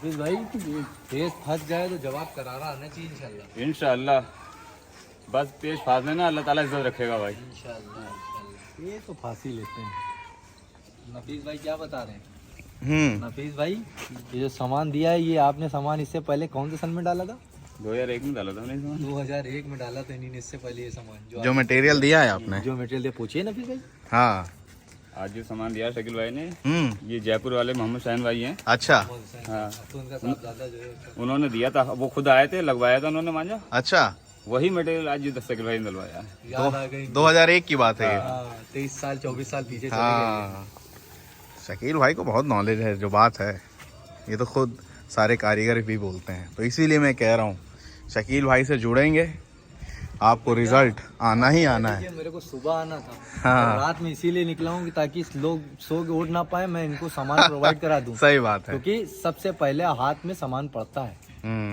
नफीस भाई पेज फंस जाए तो जवाब करारा आना चाहिए इंशाल्लाह। इंशाल्लाह बस पेज फांस ना अल्लाह ताला इज्जत रखेगा भाई। इंशाल्लाह ये तो फांसी लेते हैं। नफीस भाई क्या बता रहे हैं? नफीस भाई ये जो सामान दिया है, ये आपने सामान इससे पहले कौन से सन में डाला था? 2001 में डाला था मैंने सामान। 2001 में डाला था इन्हीं इससे पहले ये सामान जो मटेरियल दिया है आपने। जो मटेरियल दिया, पूछिए नफीस भाई। हाँ आज जो सामान दिया शकील भाई ने, ये जयपुर वाले मोहम्मद शाहीन भाई हैं। अच्छा। हाँ तो उनका साहबजादा जो है उन्होंने दिया था, वो खुद आए थे, लगवाया था उन्होंने मांझा। अच्छा वही मटेरियल आज ये शकील भाई ने डलवाया। याद आ गई। 2001 की बात है ये। 23 साल 24 साल पीछे चले गए। हाँ शकील भाई को बहुत नॉलेज है, जो बात है ये तो खुद सारे कारीगर भी बोलते हैं। तो इसीलिए मैं कह रहा हूँ शकील भाई से जुड़ेंगे, आपको रिजल्ट आना ही आना है। मेरे को सुबह आना था। हाँ। रात में इसीलिए निकला हूँ कि ताकि लोग सो के उठ ना पाए, मैं इनको सामान प्रोवाइड करा दूं। सही बात है, क्योंकि सबसे पहले हाथ में सामान पड़ता है।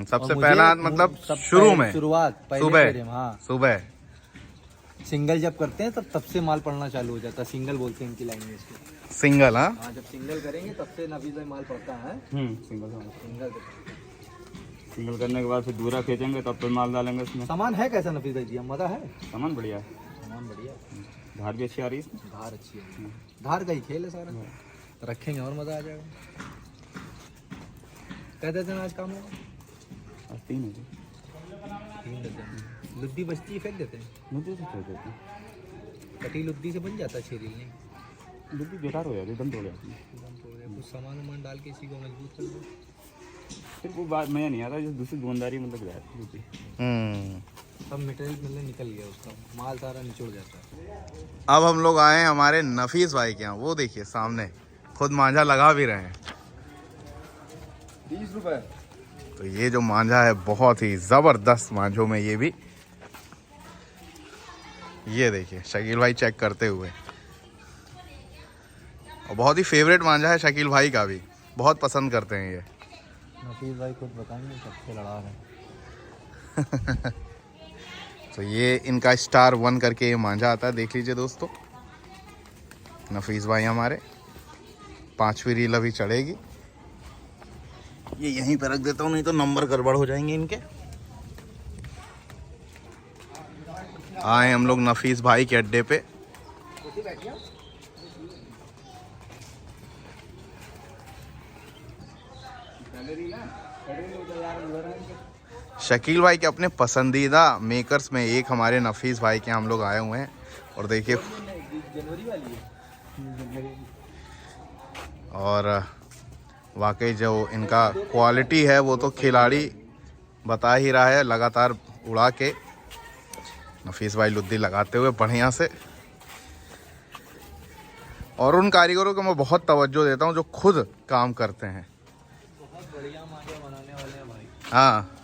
सबसे और पहला मुझे मतलब सब शुरू में शुरुआत सुबह हाँ सुबह सिंगल जब करते हैं तब से माल पड़ना चालू हो जाता है। सिंगल बोलते हैं इनकी लैंग्वेज को। सिंगल। हाँ हाँ जब सिंगल करेंगे तब से नफीस भाई माल पड़ता है। सिंगल करने के बाद फिर दूरा खींचेंगे तब फिर माल डालेंगे उसमें। सामान है कैसा नफीस भाई दिया? मजा है? सामान बढ़िया है, सामान बढ़िया। धार भी अच्छी आ रही है इसमें। धार अच्छी है, धार का ही खेल है सारा। रखेंगे और मजा आ जाएगा। कहते थे ना आज काम होगा। आज 3 है 3 दर्जन लुद्दी बचती है, फेंक देते हैं। मुझे से फेंक देते हैं। कटी लुद्दी से बन जाता है छेरी नहीं। लुद्दी बेकार हो जाती है, दम तोड़ जाती है। कुछ सामान वामान डाल के इसी को मजबूत कर दो। फिर वो बात मजा नहीं आता, जो दूसरी दुकानदारी मतलब जाती लुद्दी। सब मटेरियल मतलब निकल गया, उसका माल सारा निचोड़ जाता है। अब हम लोग आए हैं हमारे नफीस भाई के यहाँ। वो देखिए सामने खुद मांझा लगा भी रहे हैं। 30 रुपए। तो ये जो मांझा है बहुत ही जबरदस्त मांझों में ये भी। ये देखिए शकील भाई चेक करते हुए। और बहुत ही फेवरेट मांझा है शकील भाई का भी, बहुत पसंद करते हैं ये। नफीस भाई खुद बताएंगे कब से लड़ा रहे हैं। तो ये इनका स्टार 1 करके ये मांझा आता है, देख लीजिए दोस्तों। नफीस भाई हमारे 5वीं रील अभी चढ़ेगी। ये यहीं पे रख देता हूँ, नहीं तो नंबर गड़बड़ हो जाएंगे इनके। आए हम लोग नफीस भाई के अड्डे पे। शकील भाई के अपने पसंदीदा मेकर्स में एक हमारे नफीस भाई के हम लोग आए हुए हैं। और देखिए जनवरी वाली है। और वाकई जो इनका क्वालिटी है वो तो खिलाड़ी बता ही रहा है। लगातार उड़ा के नफीस भाई लुद्दी लगाते हुए बढ़िया से। और उन कारीगरों को मैं बहुत तवज्जो देता हूँ जो खुद काम करते हैं। बहुत बढ़िया मांझा बनाने वाले हैं भाई। हाँ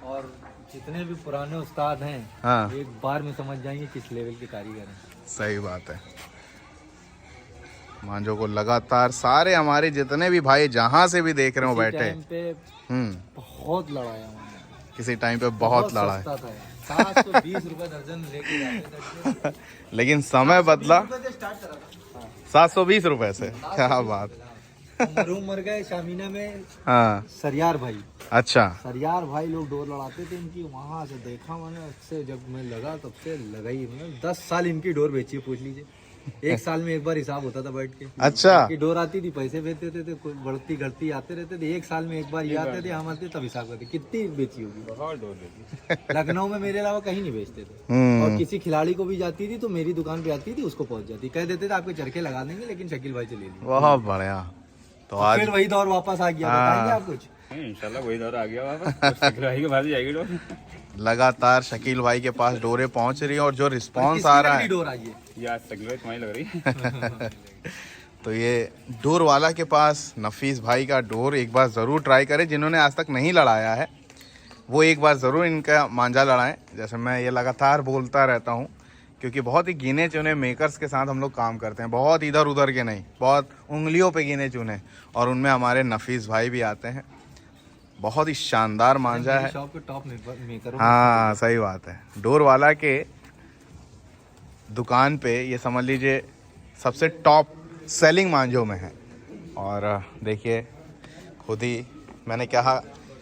और जितने भी पुराने उस्ताद हैं, हाँ एक बार में समझ जाएंगे किस लेवल के कारीगर हैं। सही बात है। मांझों को लगातार सारे हमारे जितने भी भाई जहाँ से भी देख रहे हो बैठे, टाइम पे बहुत लड़ाया मांझा। किसी टाइम पे बहुत लड़ा है। 720 रुपए दर्जन लेके जाते थे। लेकिन समय बदला 720 रुपए से। क्या बात। मरूम मर गए शामीना में। हाँ सरियार भाई। अच्छा। सरियार भाई लोग डोर लड़ाते थे इनकी, वहां से देखा मैंने। उससे जब मैं लगा तब से लगा ही। मैंने 10 साल इनकी डोर बेची है, पूछ लीजिए। एक साल में एक बार हिसाब होता था बैठ के। अच्छा। की डोर आती थी, पैसे भेजते थे, कोई बढ़ती घटती आते रहते थे। एक साल में एक बार ये आते थे, हम आते तब हिसाब करते कितनी बेची होगी। बहुत डोर देती। लखनऊ में मेरे अलावा कहीं नहीं बेचते थे। और किसी खिलाड़ी को भी जाती थी तो मेरी दुकान पे आती थी, उसको पहुंच जाती। कह देते थे आपके चरखे लगा देंगे, लेकिन शकील भाई चले लिए। बहुत बढ़िया। तो आज फिर वही दौर वापस आ गया। बताएंगे आप कुछ? इंशाल्लाह वही दौर आ गया वापस। शकील भाई के पास ही जाएगी डोर। लगातार शकील भाई के पास डोरे पहुंच रही है और जो रिस्पांस आ रहा है। डोर आई है ये आज शकील भाई तुम्हारी लग रही है। तो ये डोर वाला के पास नफीस भाई का डोर एक बार ज़रूर ट्राई करें। जिन्होंने आज तक नहीं लड़ाया है वो एक बार ज़रूर इनका मांझा लड़ाएं। जैसे मैं ये लगातार बोलता रहता हूँ, क्योंकि बहुत ही गिने चुने मेकर्स के साथ हम लोग काम करते हैं। बहुत इधर उधर के नहीं, बहुत उंगलियों पे गिने चुने। और उनमें हमारे नफीस भाई भी आते हैं। बहुत ही शानदार मांझा है। शॉप के टॉप मेकर। हाँ सही बात है। डोर वाला के दुकान पे ये समझ लीजिए सबसे टॉप सेलिंग मांझों में है। और देखिए खुद ही मैंने कहा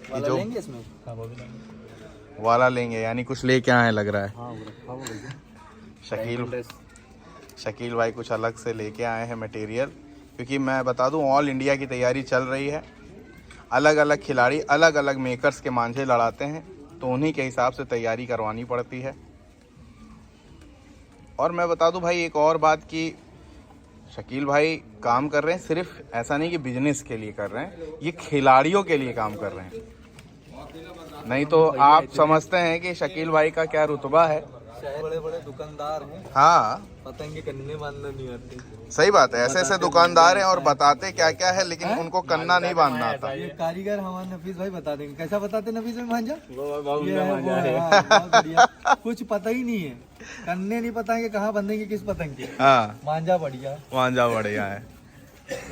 कि जो लेंगे इसमें, हाँ वो भी लेंगे। वाला लेंगे, यानी कुछ लेके आए लग रहा है। हाँ वो रखा हुआ है। शकील भाई कुछ अलग से लेके आए हैं मटेरियल, क्योंकि मैं बता दूं ऑल इंडिया की तैयारी चल रही है। अलग अलग खिलाड़ी अलग अलग मेकर्स के मांझे लड़ाते हैं, तो उन्हीं के हिसाब से तैयारी करवानी पड़ती है। और मैं बता दूं भाई एक और बात कि शकील भाई काम कर रहे हैं, सिर्फ ऐसा नहीं कि बिजनेस के लिए कर रहे हैं, ये खिलाड़ियों के लिए काम कर रहे हैं। नहीं तो आप समझते हैं कि शकील भाई का क्या रुतबा है। बड़े बड़े दुकानदार हैं, हाँ पतंगे कन्ने बांधना नहीं आते। सही बात है, ऐसे ऐसे दुकानदार हैं और बताते क्या क्या है, लेकिन उनको कन्ना नहीं बांधना आता। ये कारीगर हमारे नफीस भाई बता देंगे। कैसा बताते नफीस भाई मांझा? कुछ पता ही नहीं है, कन्ने नहीं पता है कहाँ बंधेंगे, किस पतंग के। हाँ मांझा बढ़िया, मांझा बढ़िया है।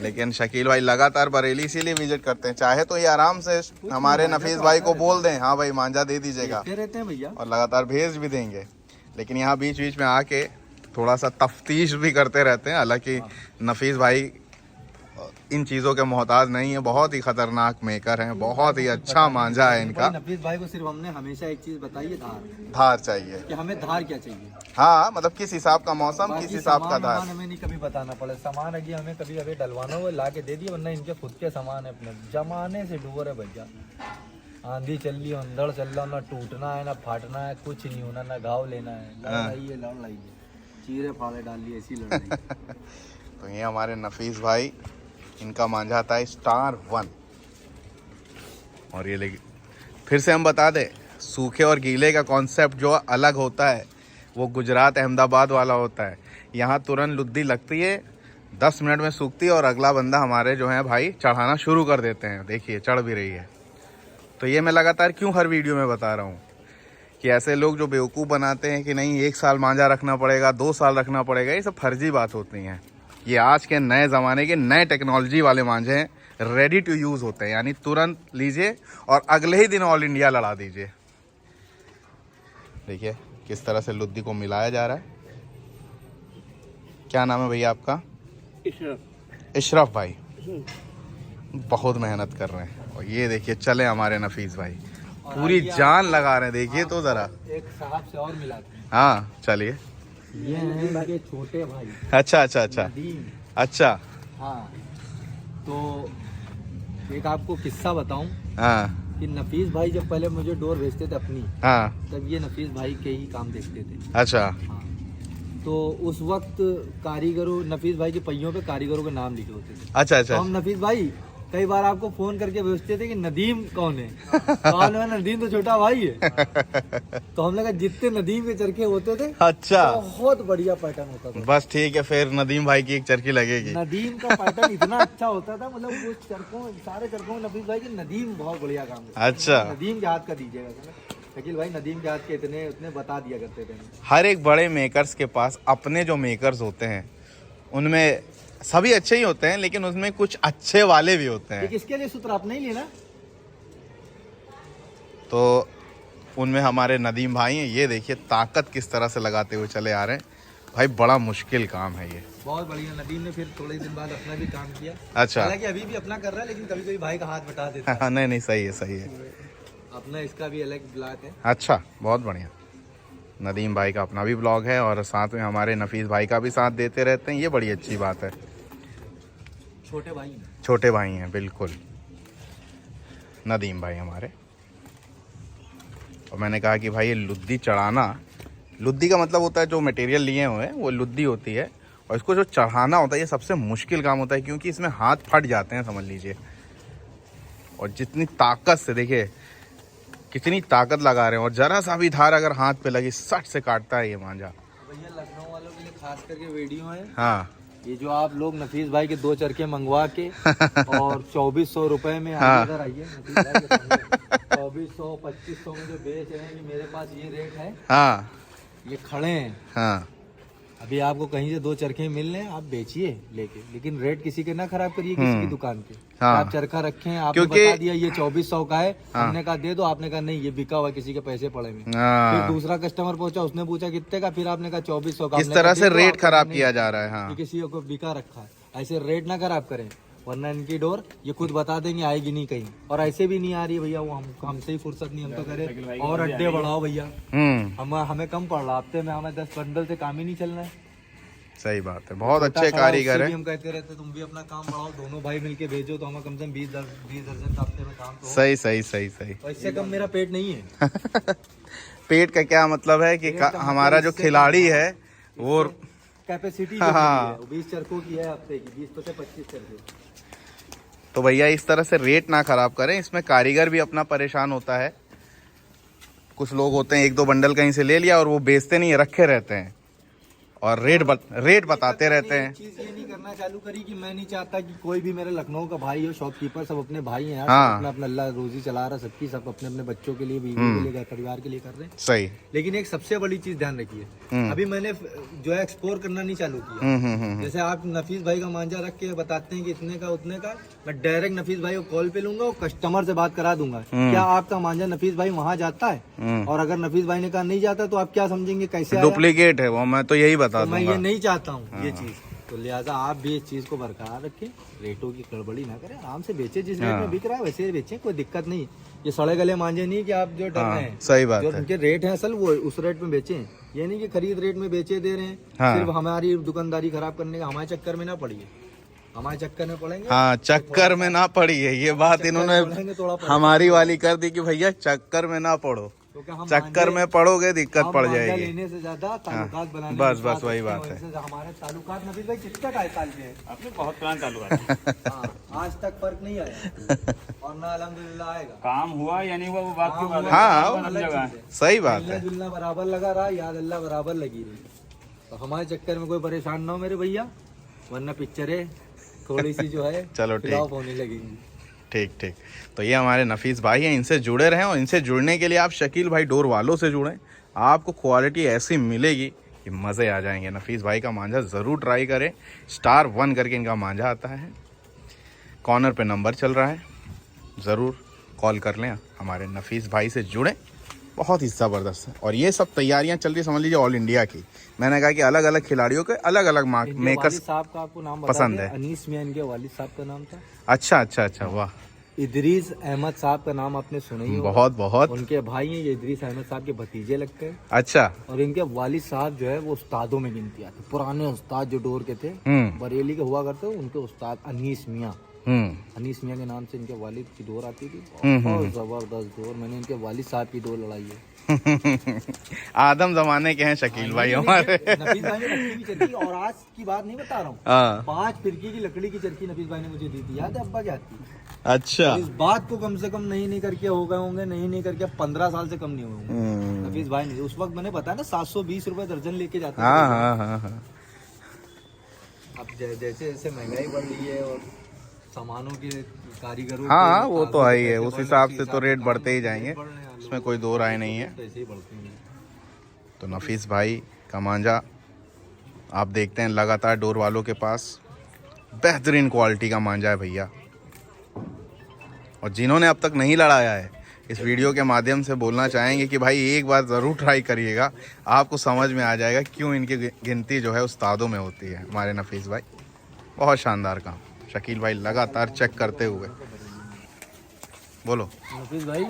लेकिन शकील भाई लगातार बरेली इसीलिए विजिट करते हैं, चाहे तो ये आराम से हमारे नफीस भाई को बोल दें हाँ भाई मांझा दे दीजिएगा, रहते हैं भैया, और लगातार भेज भी देंगे। लेकिन यहाँ बीच बीच में आके थोड़ा सा तफ्तीश भी करते रहते हैं। हालांकि नफीस भाई इन चीज़ों के मोहताज नहीं है, बहुत ही खतरनाक मेकर हैं, बहुत ही अच्छा मांझा है इनका। नफीस भाई को सिर्फ हमने हमेशा एक चीज बताई है, धार चाहिए कि हमें धार क्या चाहिए। हाँ मतलब किस हिसाब का मौसम, किस हिसाब का धार। हमें नहीं कभी बताना पड़े, सामान अभी हमें कभी अभी डलवाना हो ला के दे दिए, वरना इनके खुद के सामान है अपने जमाने से डूबर है भैया। आंधी चल रही, अंधड़ चल रहा, ना टूटना है ना फाटना है, कुछ नहीं होना, ना घाव लेना है। लड़ रही है, चीरे फाड़े डाल लिए, ऐसी लड़ रही है। तो ये हमारे नफीस भाई, इनका मांझा आता है स्टार 1। और ये लेकिन फिर से हम बता दें, सूखे और गीले का कॉन्सेप्ट जो अलग होता है वो गुजरात अहमदाबाद वाला होता है। यहाँ तुरंत लुद्दी लगती है, 10 मिनट में सूखती है और अगला बंदा हमारे जो है भाई चढ़ाना शुरू कर देते हैं। देखिए चढ़ भी रही है। तो ये मैं लगातार क्यों हर वीडियो में बता रहा हूँ कि ऐसे लोग जो बेवकूफ़ बनाते हैं कि नहीं 1 साल मांझा रखना पड़ेगा, 2 साल रखना पड़ेगा, ये सब फर्जी बात होती हैं। ये आज के नए ज़माने के नए टेक्नोलॉजी वाले मांझे हैं, रेडी टू यूज़ होते हैं, यानी तुरंत लीजिए और अगले ही दिन ऑल इंडिया लड़ा दीजिए। देखिए किस तरह से लुद्दी को मिलाया जा रहा है। क्या नाम है भैया आपका? इशरफ भाई। बहुत मेहनत कर रहे हैं। और ये देखिए चले हमारे नफीस भाई पूरी जान लगा रहे हैं। देखिए तो ज़रा एक साहब से और मिलाते हैं। हाँ चलिए। ये हैं इनके छोटे भाई। अच्छा अच्छा अच्छा अच्छा। हाँ तो एक आपको किस्सा बताऊं। हाँ कि नफीस भाई जब पहले मुझे डोर भेजते थे अपनी, हाँ तब ये नफीस भाई के ही काम देखते थे। अच्छा। हाँ तो उस वक्त कारीगरों, नफीस भाई के पहियों पे कारीगरों के नाम लिखे होते थे। अच्छा अच्छा। तो हम नफीस भाई कई बार आपको फोन करके भेजते थे कि नदीम कौन है। कौन है? नदीम तो छोटा भाई है। तो हम लगा जितने नदीम के चरखे होते थे, अच्छा बहुत बढ़िया पैटर्न होता था। बस ठीक है, फिर नदीम भाई की एक चरखी लगेगी। नदीम का पैटर्न इतना अच्छा होता था, मतलब वो चरखों, सारे चरखों में नफीस भाई की नदीम बहुत बढ़िया काम करता। अच्छा। नदीम के हाथ का दीजिएगा शकील भाई, नदीम के हाथ के इतने उतने बता दिया करते थे। हर एक बड़े मेकर्स के पास अपने जो मेकर्स होते हैं उनमें सभी अच्छे ही होते हैं, लेकिन उसमें कुछ अच्छे वाले भी होते हैं। किसके लिए सूत्र आपने ही लेना, तो उनमें हमारे नदीम भाई हैं। ये देखिए ताकत किस तरह से लगाते हुए चले आ रहे हैं भाई, बड़ा मुश्किल काम है ये। बहुत बढ़िया। नदीम ने फिर थोड़े दिन बाद अपना भी काम किया। अच्छा। हालांकि अभी भी अपना कर रहा है, लेकिन कभी कभी भाई का हाथ बटा देता है। नहीं नहीं सही है सही है। अपना इसका भी अलग ब्लॉग है। अच्छा बहुत बढ़िया। नदीम भाई का अपना भी ब्लॉग है और साथ में हमारे नफीस भाई का भी साथ देते रहते हैं, ये बड़ी अच्छी बात है। छोटे भाई हैं। छोटे भाई हैं बिल्कुल नदीम भाई हमारे। और मैंने कहा कि भाई ये लुद्दी चढ़ाना, लुद्दी का मतलब होता है जो मटेरियल लिए हुए हैं वो लुद्दी होती है, और इसको जो चढ़ाना होता है ये सबसे मुश्किल काम होता है, क्योंकि इसमें हाथ फट जाते हैं समझ लीजिए। और जितनी ताकत से देखिए कितनी ताकत लगा रहे हैं, और जरा सा भी धार अगर हाथ पे लगी सट से काटता है ये मांझा। भैया लखनऊ वालों के लिए खास करके वीडियो है। हाँ ये जो आप लोग नफीस भाई के 2 चरखे मंगवा के और 2400 रुपए में इधर आइए, 2400 2500 में जो बेच रहे हैं, मेरे पास ये रेट है। हाँ ये खड़े हैं। हाँ अभी आपको कहीं से 2 चरखे मिल रहे हैं, आप बेचिए लेके, लेकिन रेट किसी के ना खराब करिए, किसी की दुकान के। हाँ। आप चरखा रखे हैं, आपने बता दिया ये 2400 का है। हमने कहा दे दो, आपने कहा नहीं ये बिका हुआ, किसी के पैसे पड़े हुए। फिर दूसरा कस्टमर पहुंचा, उसने पूछा कितने का, फिर आपने कहा 2400 का। इस तरह से रेट खराब किया जा रहा है। हाँ किसी को बिका रखा है, ऐसे रेट ना खराब करें। वरना इनकी डोर ये खुद बता देंगे आएगी नहीं कहीं, और ऐसे भी नहीं आ रही भैया, वो हमसे ही फुर्सत नहीं, हम तो करे और अड्डे बढ़ाओ भैया। हमें कम पड़ रहा, हफ्ते में हमें 10 बंडल से काम ही नहीं चलना है। सही बात है, बहुत अच्छे कारीगर है। हम कहते रहते तुम भी अपना काम बढ़ाओ, दोनों भाई मिलके भेजो तो हमें कम से कम 20 दर्जन का हफ्ते में काम तो हो। सही सही सही सही। और इससे कम मेरा पेट नहीं है। पेट का क्या मतलब है कि हमारा जो खिलाड़ी है वो कैपेसिटी हाँ। 20 चरखों की है हफ्ते की, 20 से 25 चरखे। तो भैया इस तरह से रेट ना खराब करें, इसमें कारीगर भी अपना परेशान होता है। कुछ लोग होते हैं 1-2 बंडल कहीं से ले लिया और वो बेचते नहीं है, रखे रहते हैं और रेट बताते रहते हैं। चीज ये नहीं करना चालू करी कि मैं नहीं चाहता कि कोई भी मेरे लखनऊ का भाई हो, शॉपकीपर सब अपने भाई हैं यार, हाँ। अपना अपना अल्लाह रोजी चला रहा, सबकी सब अपने अपने बच्चों के लिए, बीवी के लिए, परिवार के लिए कर रहे हैं। सही। लेकिन एक सबसे बड़ी चीज ध्यान रखिए, अभी मैंने जो है एक्सप्लोर करना नहीं चालू किया। जैसे आप नफीस भाई का मांझा रख के बताते हैं कि इतने का उतने का, मैं डायरेक्ट नफीस भाई को कॉल पे लूंगा और कस्टमर से बात करा दूंगा, क्या आपका मांझा नफीस भाई वहाँ जाता है, और अगर नफीस भाई ने कहा नहीं जाता तो आप क्या समझेंगे कैसे डुप्लीकेट है वो, मैं तो यही बता तो मैं दूंगा। ये नहीं चाहता हूँ ये चीज, तो लिहाजा आप भी इस चीज को बरकरार रखें, रेटों की गड़बड़ी ना करें, आराम से बेचे, जिस रेट में बिक रहा है वैसे बेचें, कोई दिक्कत नहीं। ये सड़े गले मांझे नहीं कि आप जो डर रहे हैं, सही बात जो है। उनके रेट है असल वो उस रेट में बेचें, ये नहीं कि खरीद रेट में बेचे दे रहे हैं। सिर्फ हमारी दुकानदारी खराब करने का हमारे चक्कर में ना पड़िए, हमारे चक्कर में पड़ेंगे। हाँ, चक्कर में ना पड़िए, ये बात इन्होंने हमारी वाली कर दी कि भैया चक्कर में ना पड़ो, चक्कर में पड़ोगे दिक्कत पड़ जाएगी। लेने से ज्यादा ताल्लुकात बनाने, बस वही बात है। हमारे ताल्लुकात नफीस भाई कितने का साल के हैं, आपने बहुत पुराना ताल्लुका आज तक फर्क नहीं आया और ना अल्हम्दुलिल्लाह आएगा। काम हुआ या नहीं हुआ वो बात की बात है। हाँ, सही बात है। जुलना बराबर लगा रहा, याद अल्लाह बराबर लगी रही, तो हमारे चक्कर में कोई परेशान ना हो मेरे भैया, वरना पिक्चरें थोड़ी सी जो है चलो फ्लॉप होने लगेंगी। ठीक। तो ये हमारे नफीस भाई हैं, इनसे जुड़े रहें, और इनसे जुड़ने के लिए आप शकील भाई डोर वालों से जुड़ें, आपको क्वालिटी ऐसी मिलेगी कि मज़े आ जाएंगे। नफीस भाई का मांझा ज़रूर ट्राई करें, स्टार 1 करके इनका मांझा आता है, कॉर्नर पे नंबर चल रहा है, ज़रूर कॉल कर लें, हमारे नफीस भाई से जुड़ें, बहुत ही ज़बरदस्त है। और ये सब तैयारियां चल रही, समझ लीजिए ऑल इंडिया की। मैंने कहा कि अलग अलग खिलाड़ियों के अलग अलग मेकर्स साहब का आपको नाम पसंद है। अनीस मियां इनके वालिद साहब का नाम था। अच्छा, वाह। इदरीस अहमद साहब का नाम आपने सुना ही होगा। बहुत उनके भाई हैं, ये इदरीस अहमद साहब के भतीजे लगते हैं। अच्छा। और इनके वालिद साहब जो है वो उस्तादों में गिनती आते, पुराने उस्ताद जो डोर के थे, बरेली के हुआ करते, उनके उस्ताद अनीस मियां के नाम से इनके वालिद की डोर आती थी, बहुत जबरदस्त डोर। मैंने इनके वालिद साहब की डोर लड़ाई है। आदम जमाने के हैं शकील भाई हमारे। नफीस भाई ने रखी हुई चरखी, और आज की बात नहीं बता रहा हूँ, 5 फिरकी की लकड़ी की चरखी नफीस भाई ने मुझे दी थी, याद है अब्बा क्या थी। अच्छा। इस बात को कम से कम नहीं करके हो गए होंगे, नहीं करके 15 साल से कम नहीं हुए होंगे। नफीस भाई ने उस वक्त मैंने बताया ना 720 रुपए दर्जन लेके जाते थे। हाँ। अब जैसे जैसे महंगाई बढ़ रही है और सामानों की कारीगरों हाँ, वो तो है ही है, उस हिसाब से तो रेट बढ़ते ही जाएंगे, उसमें कोई दो राय नहीं है। तो नफीस भाई का मांझा आप देखते हैं लगातार डोर वालों के पास बेहतरीन क्वालिटी का मांझा है भैया, और जिन्होंने अब तक नहीं लड़ाया है इस वीडियो के माध्यम से बोलना चाहेंगे कि भाई एक बार ज़रूर ट्राई करिएगा, आपको समझ में आ जाएगा क्यों इनकी गिनती जो है उस्तादों में होती है। हमारे नफीस भाई बहुत शानदार काम, शकील भाई लगातार चेक करते हुए। बोलो नफीस भाई,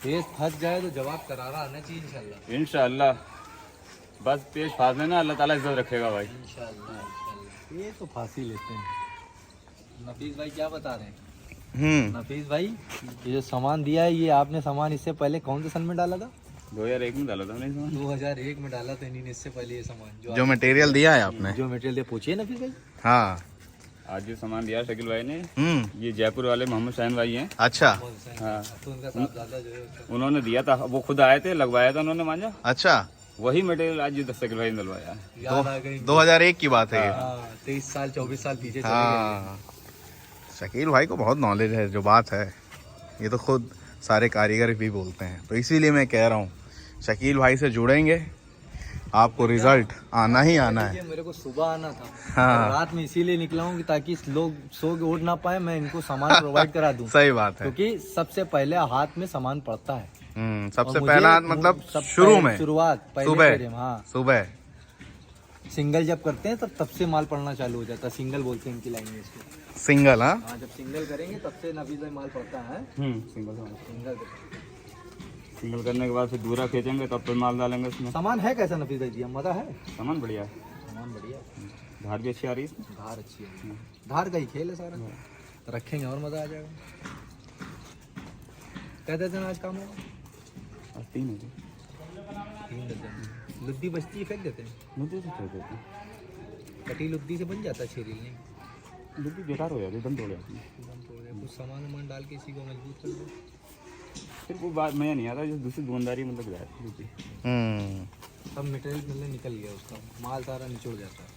पेश फंस जाए तो जवाब करारा आना चाहिए इंशाल्लाह। इंशाल्लाह, बस पेश फासले ना अल्लाह ताला इज्जत रखेगा भाई। इंशाल्लाह ये तो फांसी लेते हैं। नफीस भाई क्या बता रहे हैं? नफीस भाई, ये जो सामान दिया है, ये आपने सामान इससे पहले कौन से सन में डाला था? 2001 में डाला था मैंने सामान। 2001 में डाला था इन्हीं ने, इससे पहले ये सामान जो मटेरियल दिया है आपने, जो मटेरियल दिया, पूछिए नफीस भाई। हाँ, आज जो सामान दिया शकील भाई ने, ये जयपुर वाले मोहम्मद शाहीन भाई हैं। अच्छा। हाँ, तो उनका साहबजादा जो है उन्होंने दिया था, वो खुद आए थे, लगवाया था उन्होंने मांझा। अच्छा, वही मटेरियल आज ये शकील भाई ने डलवाया। याद आ गई। 2001 की बात है ये। 23 साल 24 साल पीछे चले हाँ, शकील भाई को बहुत नॉलेज है, जो बात है ये तो खुद सारे कारीगर भी बोलते हैं। तो इसीलिए मैं कह रहा हूँ शकील भाई से जुड़ेंगे, आपको रिजल्ट आना ही आना है। मेरे को सुबह आना था, हाँ। रात में इसीलिए निकला हूँ कि ताकि लोग सो के उठ ना पाए, मैं इनको सामान प्रोवाइड करा दूं। सही बात है, क्योंकि सबसे पहले हाथ में सामान पड़ता है। सबसे पहला मतलब शुरू में शुरुआत सुबह। हाँ, सुबह सिंगल जब करते हैं तब से माल पड़ना चालू हो जाता है। सिंगल बोलते हैं इनकी लैंग्वेज को। सिंगल, हाँ हाँ, जब सिंगल करेंगे तब से नफीस भाई माल पड़ता है। सिंगल सिंगल करने के बाद फिर दूरा खींचेंगे तब फिर माल डालेंगे उसमें। सामान है कैसा नफीस भाई जी, मजा है? सामान बढ़िया है, सामान बढ़िया है। धार भी अच्छी आ रही है। धार अच्छी है, धार का ही खेल है सारा। तो रखेंगे और मजा आ जाएगा। कहते थे आज काम होगा। आज 3 है जी। 3 दर्जन लुद्दी बचती है, फेंक देते हैं। मुझे तो फेंक देते हैं। कटी लुद्दी से बन जाता है छेरील नहीं। लुद्दी बेकार हो जाती है, दम तोड़ जाती है। एकदम तोड़ दे, कुछ सामान वामान डाल के इसी को मजबूत कर दो। फिर वो बात मजा नहीं आता, जो दूसरी दुकानदारी मतलब जाती है। हम्म। सब मटेरियल मिलने निकल गया, उसका माल सारा निचोड़ जाता है।